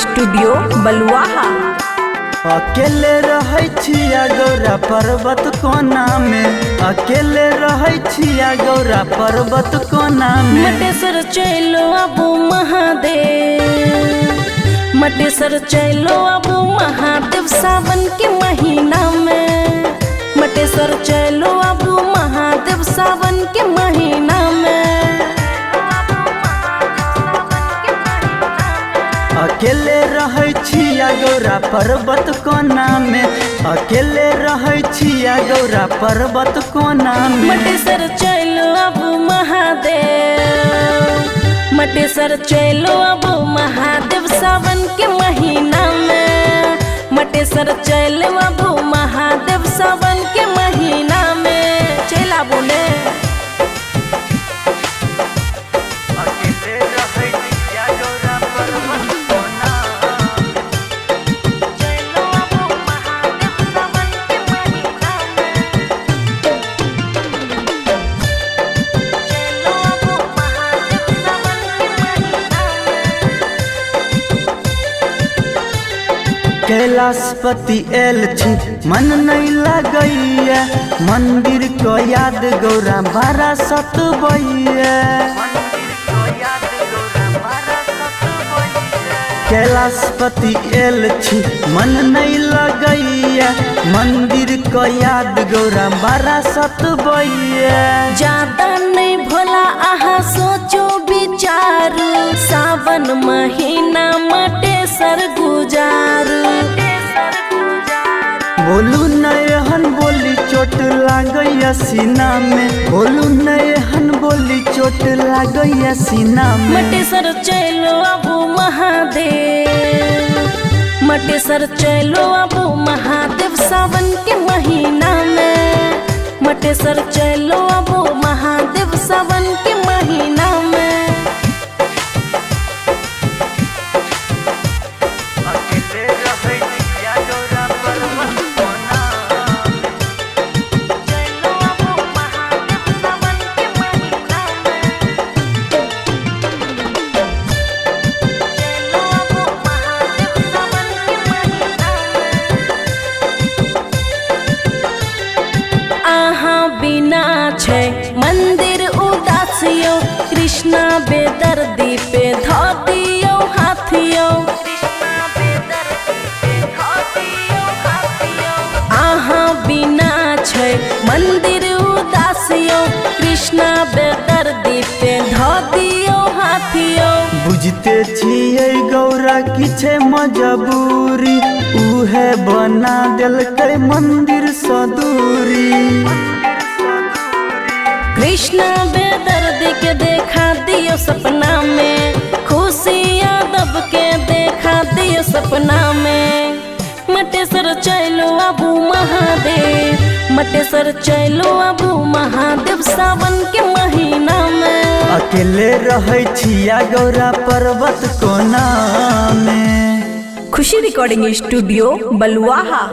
Studio बलुआहा। अकेले रहै छिया गौरा पर्वत कोना में, अकेले रहै छिया गौरा पर्वत कोना में। मटेसर चलो अब महादेव, मटेसर चलो अब महादेव सावन के महीना में। मटेसर चलो अब महादेव सावन के महीना में। अकेले रहै छिया गौरा पर्वत कोना में, अकेले रहै छिया गौरा पर्वत कोना में। मटेसर चलो अब महादेव, मटेसर चलो अब महादेव सावन के महीना में। मटेसर चलो अब महादेव सावन के महीना में। चला बोले कैलाशपति एल छी मन नहीं लगैया, मंदिर को याद गौरा बारा सतबैया। कैलाशपति एल छी मन नहीं लगैया, मंदिर को याद गौरा बारा सतबैया। ज्यादा नहीं भोला आहा सोचो विचारू, सावन महीना मटेसर गुजारू। बोलू नयहन बोली चोट लागैया सीना में, बोलू नयहन बोली चोट लागैया सीना में। मटेसर चलो अब महादेव, मटेसर चलो अब महादेव सावन के महीना में। मटेसर चलो अब महादेव सावन के महीना में। बिना छै मंदिर उदासियो, कृष्णा बेदर्दी पे धो दियो हाथियो। आहा बिना छै मंदिर उदासियो, कृष्णा बेदर्दी पे धो दियो हाथियो। बुझते छियै गौरा की छै मजबूरी, उहे बना देलकै मंदिर सदूरी। कृष्णा बेदर्द के देखा दियो सपना में, खुशी यादव के देखा दियो सपना में। मटेसर चलो अब महादेव, मटेसर चलो अब महादेव सावन के महीना में। अकेले रहै छिया गौरा पर्वत कोना में। खुशी रिकॉर्डिंग स्टूडियो बलुआहा।